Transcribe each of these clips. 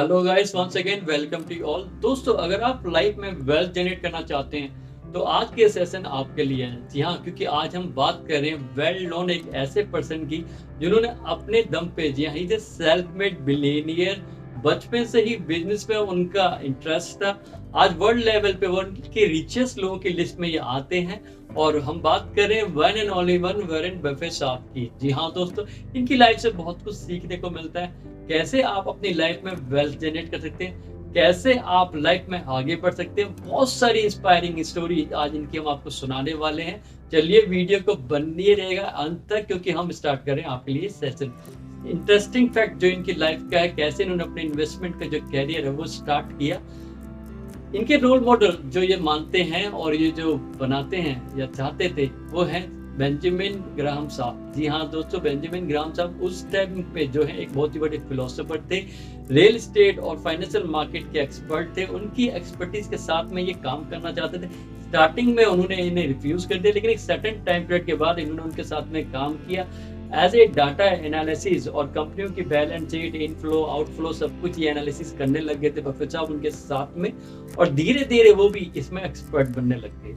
Hello guys, once again welcome to all. दोस्तों, अगर आप लाइफ में वेल्थ जनरेट करना चाहते हैं तो आज के सेशन आपके लिए है। जी हाँ, क्योंकि आज हम बात कर रहे हैं वेल नोन एक ऐसे पर्सन की जिन्होंने अपने दम पे, जी हाँ, ही सेल्फ मेड बिलियनियर। बचपन से ही बिजनेस में उनका इंटरेस्ट था। आज वर्ल्ड लेवल पे वर्ल्ड के रिचेस्ट लोगों की लिस्ट में ये आते हैं। और हम बात कर रहे हैं one and only one Warren Buffett साहब की। जी हाँ दोस्तों, इनकी लाइफ से बहुत कुछ सीखने को मिलता है। कैसे आप अपनी लाइफ में वेल्थ जनरेट कर सकते हैं, कैसे आप लाइफ में आगे बढ़ सकते हैं, बहुत सारी इंस्पायरिंग स्टोरी आज इनकी हम आपको सुनाने वाले हैं। चलिए वीडियो को बनिए रहेगा अंत तक, क्योंकि हम स्टार्ट करें आपके लिए सेशन। इंटरेस्टिंग फैक्ट जो इनकी लाइफ का है, कैसे इन्होंने अपने इन्वेस्टमेंट का जो कैरियर है वो स्टार्ट किया। इनके रोल मॉडल जो ये मानते हैं और ये जो बनाते हैं या चाहते थे वो है बेंजामिन ग्राहम साहब। जी हाँ दोस्तों, बेंजामिन ग्राहम साहब उस टाइम पे जो है एक बहुत ही बड़े फिलोसोफर थे, रियल एस्टेट और फाइनेंशियल मार्केट के एक्सपर्ट थे। उनकी एक्सपर्टीज के साथ में ये काम करना चाहते थे। स्टार्टिंग में उन्होंने इन्हें रिफ्यूज कर दिया, लेकिन एक सर्टेन टाइम पीरियड के बाद इन्होंने उनके साथ में काम किया एज ए डाटा एनालिसिस, और कंपनियों की बैलेंस शीट, इनफ्लो आउटफ्लो सब कुछ ये एनालिसिस करने लग गए थे बफेट साहब उनके साथ में। और धीरे धीरे वो भी इसमें एक्सपर्ट बनने लग गए।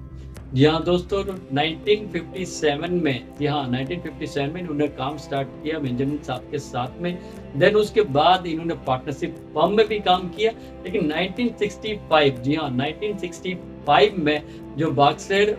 जी हाँ दोस्तों, 1957 में, जी हाँ 1957 में इन्होंने काम स्टार्ट किया बेंजामिन साहब के साथ में। देन उसके बाद इन्होंने पार्टनरशिप फर्म में भी काम किया। लेकिन 1965, जी हाँ 1965 में जो बर्कशायर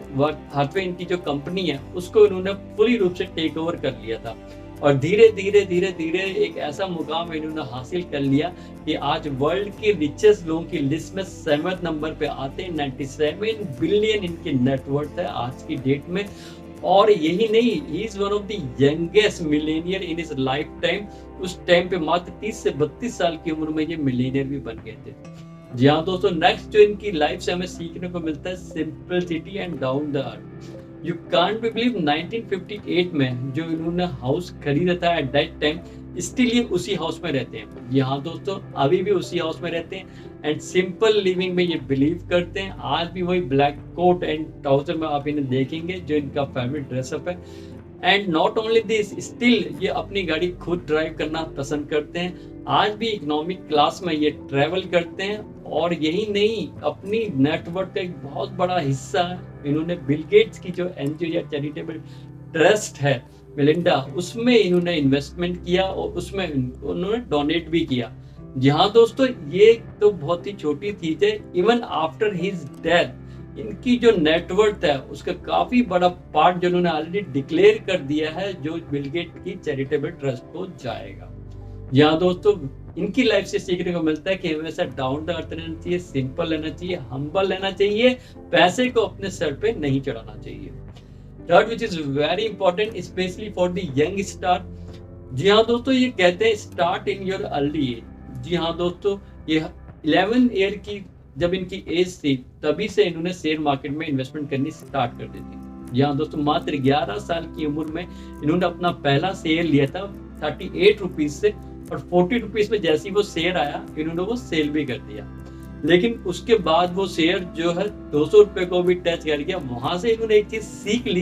हाथवे इनकी जो कंपनी है उसको इन्होंने पूरी रूप से टेक ओवर कर लिया था। और धीरे धीरे एक ऐसा मुकाम इन्होंने हासिल कर लिया कि आज वर्ल्ड के रिचेस्ट लोगों की लिस्ट में 7वें नंबर पे आते हैं। 97 बिलियन इनकी नेटवर्थ है आज की डेट में। और यही नहीं, he is one of the youngest Millionaire in his life time. उस टाइम पे मात्र 30 से 32 साल की उम्र में ये मिलेनियर भी बन गए थे। जी हाँ दोस्तों, नेक्स्ट जो इनकी लाइफ से हमें सीखने को मिलता है simplicity and down the earth. You can't be believe 1958 में जो इन्होंने हाउस खरीदा था एट दैट टाइम, स्टिल ये उसी हाउस में रहते हैं। जी हाँ दोस्तों, अभी भी उसी हाउस में रहते हैं एंड सिंपल लिविंग में ये बिलीव करते हैं। आज भी वही ब्लैक कोट एंड ट्राउजर में आप इन्हें देखेंगे जो इनका फेवरेट ड्रेसअप है। And not only this, still ये अपनी गाड़ी खुद ड्राइव करना पसंद करते हैं। आज भी इकोनॉमिक क्लास में ये ट्रेवल करते हैं। और यही नहीं, अपनी नेटवर्क का एक बहुत बड़ा हिस्सा इन्होंने बिल गेट्स की जो एनजीओ या चैरिटेबल ट्रस्ट है मिलिंडा, उसमें इन्होंने इन्वेस्टमेंट किया और उसमें उन्होंने डोनेट भी किया। जी हाँ दोस्तों, ये तो बहुत ही छोटी चीज है। इवन आफ्टर हिज डेथ इनकी जो नेटवर्थ है उसका काफी बड़ा पार्ट जो उन्होंने ऑलरेडी डिक्लेयर कर दिया है जो बिल गेट की चैरिटेबल ट्रस्ट को जाएगा। यहाँ दोस्तों, इनकी लाइफ से सीखने को मिलता है कि हमेशा डाउन टू अर्थ रहना चाहिए, सिंपल रहना चाहिए, हम्बल रहना चाहिए, पैसे को अपने सर पे नहीं चढ़ाना चाहिए। Third which is very important specially for the young star. जी हाँ दोस्तों, ये कहते हैं start in your early age. जी हाँ दोस्तों, ये 11 ईयर की जब इनकी एज थी तभी से इन्होंने शेयर मार्केट में इन्वेस्टमेंट करनी स्टार्ट कर दी थी। जी हाँ दोस्तों, मात्र 11 साल की उम्र में इन्होंने अपना पहला शेयर लिया था 38 रुपीज से, और 40 रुपीज में जैसे ही वो शेयर आया इन्होंने वो सेल भी कर दिया। लेकिन उसके बाद वो शेयर जो है 200 रुपए को भी टच कर गया। वहां से इन्होंने एक चीज सीख ली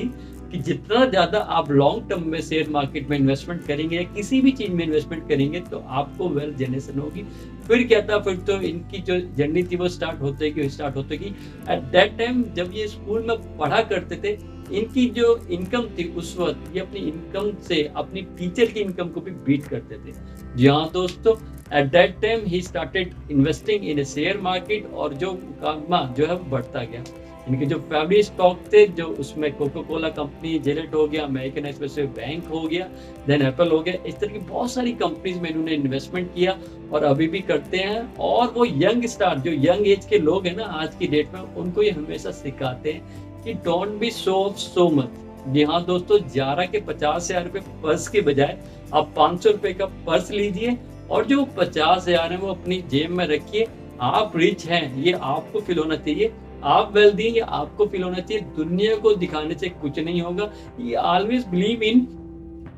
कि जितना ज्यादा आप लॉन्ग टर्म में शेयर मार्केट में इन्वेस्टमेंट करेंगे या किसी भी चीज में इन्वेस्टमेंट करेंगे तो आपको वेल्थ जनरेशन होगी। फिर क्या था, फिर तो इनकी जो जर्नी थी वो स्टार्ट होते गई। एट दैट टाइम जब ये स्कूल में पढ़ा करते थे, इनकी जो इनकम थी उस वक्त ये अपनी इनकम से अपनी टीचर की इनकम को भी बीट करते थे। जी हाँ दोस्तों, eight that time he started investing in A share market, और जो कामा जो है बढ़ता गया। इनके जो फेवरेट स्टॉक थे जो उसमें कोका कोला कंपनी, जेलेट हो गया, अमेरिकन एक्सप्रेस बैंक हो गया, देन एप्पल हो गया, इस तरह की बहुत सारी कंपनीज में इन्होंने इन्वेस्टमेंट किया और अभी भी करते हैं। और वो यंग स्टार जो यंग एज के लोग हैं ना आज की डेट में, उनको ये हमेशा सिखाते हैं कि डोंट बी सो मच। जी हाँ दोस्तों, जारा के 50,000 रुपए पर्स के बजाय आप 500 रुपए का पर्स लीजिए और जो 50,000 है वो अपनी जेब में रखिए। आप रिच हैं ये आपको फील होना चाहिए, आप वेल्दी ये आपको फील होना चाहिए। दुनिया को दिखाने से कुछ नहीं होगा। ये always believe in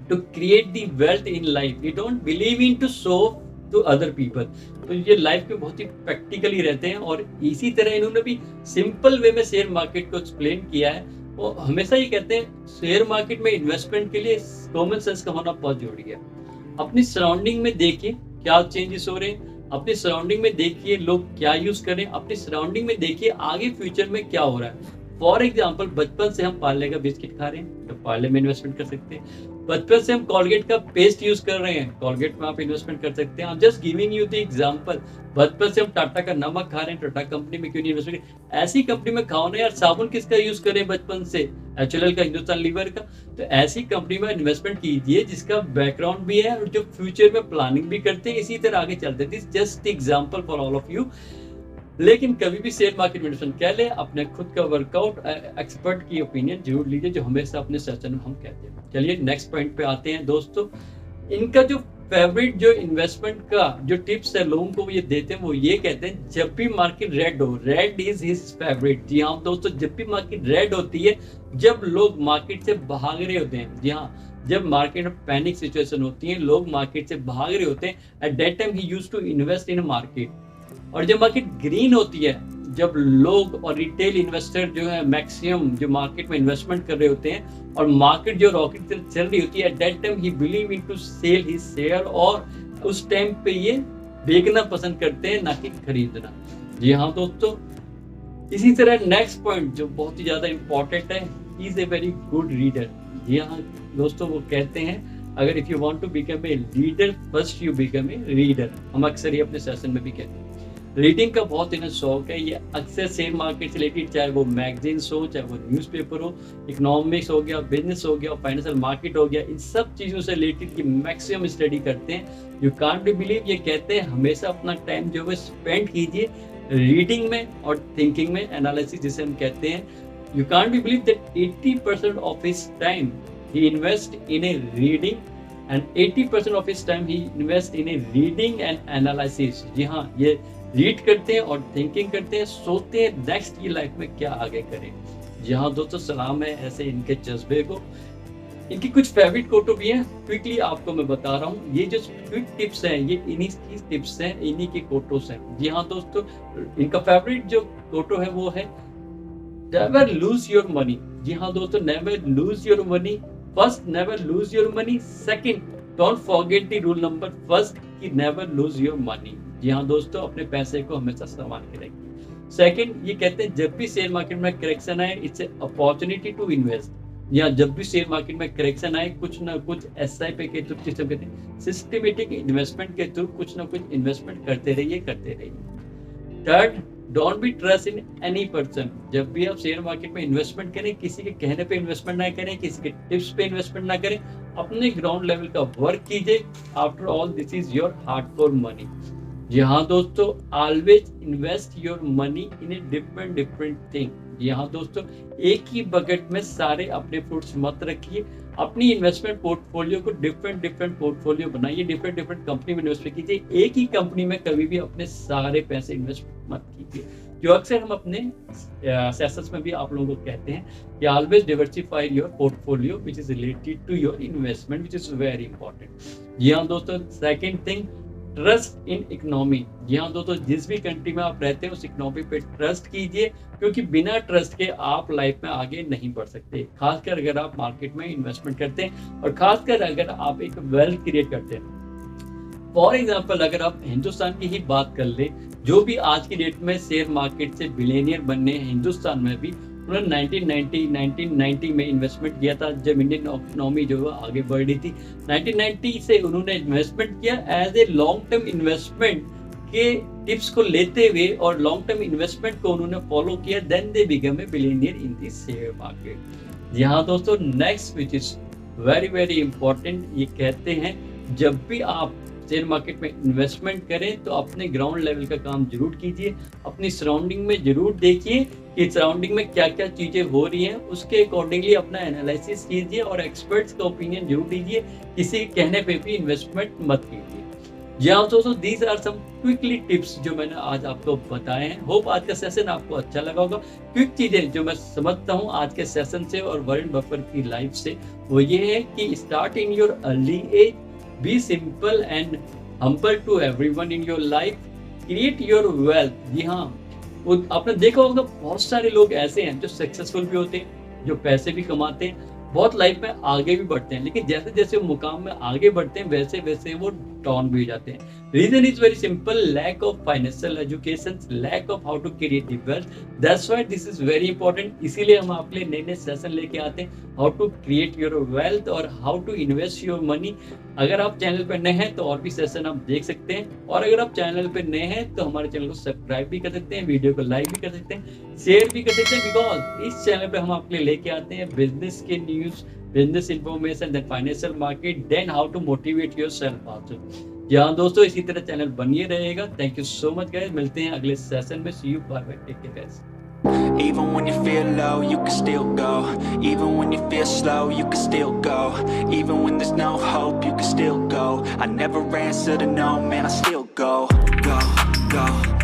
to create the wealth in life, you don't believe in to show to other people. तो ये लाइफ में बहुत ही प्रैक्टिकली रहते हैं और इसी तरह इन्होंने भी सिंपल वे में शेयर मार्केट को एक्सप्लेन किया है। वो हमेशा ये कहते हैं शेयर मार्केट में इन्वेस्टमेंट के लिए कॉमन सेंस का होना बहुत जरूरी है। अपनी सराउंडिंग में देखिए क्या चेंजेस हो रहे हैं। अपनी सराउंडिंग में देखिए लोग क्या यूज कर रहे हैं, अपनी सराउंडिंग में देखिए आगे फ्यूचर में क्या हो रहा है। फॉर एग्जाम्पल, बचपन से हम पार्ले का बिस्किट खा रहे हैं तो पार्ले में इन्वेस्टमेंट कर सकते हैं। बचपन से हम कॉलगेट का पेस्ट यूज कर रहे हैं, कॉलगेट में आप इन्वेस्टमेंट कर सकते हैं। I'm just giving you the example। बचपन से हम टाटा का नमक खा रहे हैं, टाटा कंपनी में क्यों नहीं इन्वेस्टमेंट, ऐसी कंपनी में खाओ ना यार। साबुन किसका यूज करें बचपन से, HUL का, हिंदुस्तान लीवर का। तो ऐसी कंपनी में इन्वेस्टमेंट कीजिए जिसका बैकग्राउंड भी है और जो फ्यूचर में प्लानिंग भी करते हैं, इसी तरह आगे चलते हैं। This just example for all of you. लेकिन कभी भी शेयर मार्केट में इन्वेस्टमेंट क्या ले, अपने खुद का वर्कआउट, एक्सपर्ट की ओपिनियन जरूर लीजिए, जो हमेशा अपने सेशन में हम कहते हैं। चलिए नेक्स्ट पॉइंट पे आते हैं दोस्तों। इनका जो फेवरेट जो इन्वेस्टमेंट का जो टिप्स है लोगों को ये देते हैं, वो ये कहते हैं जब भी मार्केट रेड हो, रेड इज हिज फेवरेट। जी हाँ दोस्तों, जब भी मार्केट रेड होती है, जब लोग मार्केट से भाग रहे होते हैं, जी हाँ, जब मार्केट में पैनिक सिचुएशन होती है, लोग मार्केट से भाग रहे होते हैं, at that time he used to invest in market. और जब मार्केट ग्रीन होती है, जब लोग और रिटेल इन्वेस्टर जो है मैक्सिमम जो मार्केट में इन्वेस्टमेंट कर रहे होते हैं और मार्केट जो रॉकेट चल रही होती है, at that time he believe in to sell his share. और उस टाइम पे ये बेचना पसंद करते हैं, ना कि खरीदना। जी हाँ दोस्तों, इसी तरह नेक्स्ट पॉइंट जो बहुत ही ज्यादा इंपॉर्टेंट है, he is a very good reader. जी हाँ दोस्तों, वो कहते हैं अगर if you want to become a leader, first you become a reader. हम अक्सर ये अपने सेशन में भी कहते हैं। रीडिंग का बहुत इन्हें शौक है। ये अक्सर शेयर मार्केट से रिलेटेड, चाहे वो मैगजीन्स हो, चाहे वो न्यूज़पेपर हो, इकोनॉमिक्स हो गया, बिजनेस हो गया, फाइनेंशियल मार्केट हो गया, इन सब चीज़ों से रिलेटेड की मैक्सिमम स्टडी करते हैं। यू कांट बी बिलीव, ये कहते हैं हमेशा अपना टाइम जो है स्पेंड कीजिए रीडिंग में और थिंकिंग में, एनालिसिस जिसे हम कहते हैं। You can't be believe that 80% of his time he invest in a reading and 80% of his time he invest in a reading and analysis. जी हाँ, ये रीड करते हैं और थिंकिंग करते हैं, सोचते हैं नेक्स्ट की लाइफ में क्या आगे करें। जी हाँ दोस्तों, सलाम है ऐसे इनके जज्बे को। इनकी कुछ फेवरेट कोटो भी हैं, क्विकली आपको मैं बता रहा हूँ। ये जो क्विक टिप्स हैं, ये इन्हीं की टिप्स हैं, इन्हीं के कोटोस हैं। जी हाँ दोस्तों, इनका फेवरेट जो कोटो है वो है नेवर लूज योर मनी। जी हाँ दोस्तों, never lose your money. First, never lose your money. Second, don't forget the rule number first कि नेवर लूज योर मनी। जी हाँ दोस्तों, अपने पैसे को हमेशा संभाल के रखिए। सेकंड, ये कहते हैं जब भी शेयर मार्केट में करेक्शन आए, it's a opportunity to invest. या जब भी शेयर मार्केट में करेक्शन आए, कुछ ना कुछ SIP के थ्रू, जिसे कहते हैं सिस्टमेटिक इन्वेस्टमेंट के थ्रू, कुछ ना कुछ इन्वेस्टमेंट करते रहिए। Third, don't be trust in any person. जब भी आप शेयर मार्केट में इन्वेस्टमेंट करें, किसी के कहने पे इन्वेस्टमेंट ना करें, किसी के टिप्स पे इन्वेस्टमेंट ना करें, अपने ग्राउंड लेवल का वर्क कीजिए। After all this is your hardcore money. जी हाँ दोस्तों, always invest your money in a different thing. जी हाँ दोस्तों, एक ही बकेट में सारे अपने फ्रूट्स मत रखिए। अपनी इन्वेस्टमेंट पोर्टफोलियो को डिफरेंट पोर्टफोलियो बनाइए, डिफरेंट कंपनी में इन्वेस्ट कीजिए। एक ही कंपनी में कभी भी अपने सारे पैसे इन्वेस्ट मत कीजिए, जो अक्सर हम अपने सेशंस में भी आप लोगों को कहते हैं कि always diversify your portfolio which is related to your investment, which is very important. जी हाँ दोस्तों, second thing, trust in economy. जी हाँ दोस्तों, जिस भी कंट्री में आप रहते हैं उस इकोनॉमी पे ट्रस्ट कीजिए, क्योंकि बिना ट्रस्ट के आप लाइफ में आगे नहीं बढ़ सकते। खासकर अगर आप मार्केट में इन्वेस्टमेंट करते हैं और खासकर अगर आप एक वेल्थ क्रिएट करते हैं। फॉर एग्जाम्पल, अगर आप हिंदुस्तान की ही बात कर ले, जो भी आज की डेट में शेयर मार्केट से बिलियनियर बनने हैं हिंदुस्तान में भी, उन्होंने 1990 में इन्वेस्टमेंट किया था, जब इंडियन इकोनॉमी जो है आगे बढ़ रही थी। 1990 से उन्होंने इन्वेस्टमेंट किया as a long term investment के टिप्स को लेते हुए, और लॉन्ग टर्म इन्वेस्टमेंट को उन्होंने फॉलो किया। Then they become a billionaire in the share market. जी हाँ दोस्तों, next which is very important, ये कहते हैं जब भी आप शेयर मार्केट में इन्वेस्टमेंट करें तो अपने ग्राउंड लेवल का काम जरूर कीजिए। अपनी सराउंडिंग में जरूर देखिए कि सराउंडिंग में क्या क्या चीजें हो रही हैं, उसके अकॉर्डिंगली अपना एनालिसिस कीजिए और एक्सपर्ट्स का ओपिनियन जरूर लीजिए। किसी के कहने पे भी इन्वेस्टमेंट मत कीजिए। जी हाँ दोस्तों, these are some quickly tips जो मैंने आज आपको बताए हैं। होप आज का सेशन आपको अच्छा लगा होगा। क्विक चीजें जो मैं समझता हूँ आज के सेशन से और वॉरेन बफेट की लाइफ से, वो ये है कि start in your early age, be simple and humble to everyone in your life, create your wealth। जी हाँ, वो आपने देखा होगा बहुत सारे लोग ऐसे हैं जो सक्सेसफुल भी होते हैं, जो पैसे भी कमाते हैं, बहुत लाइफ में आगे भी बढ़ते हैं, लेकिन जैसे जैसे वो मुकाम में आगे बढ़ते हैं वैसे वैसे वो डाउन भी हो जाते हैं। Reason is very simple: lack of financial education, lack of how to create the wealth. That's why this is very important. इसीलिए हम आपके लिए नए-नए सेशन लेके आते हैं, how to create your wealth और how to invest your money. अगर आप चैनल पे नए हैं तो और भी सेशन आप देख सकते हैं, और अगर आप चैनल पे नए हैं तो हमारे चैनल को सब्सक्राइब भी कर सकते हैं, वीडियो को लाइक भी कर सकते हैं, शेयर भी कर सकते हैं, बिकॉज इस चैनल पे हम आपके लिए लेके आते हैं बिजनेस के news, business information, then financial market, then how to motivate yourself also. जी हाँ दोस्तों, इसी तरह चैनल बनिए रहेगा। Thank you so much guys, मिलते हैं अगले सेशन में। See you, bye bye, take care guys. Even when you feel low, you can still go. Even when you feel slow, you can still go. Even when there's no hope, you can still go. I never answer to no, man, I still go, go, go.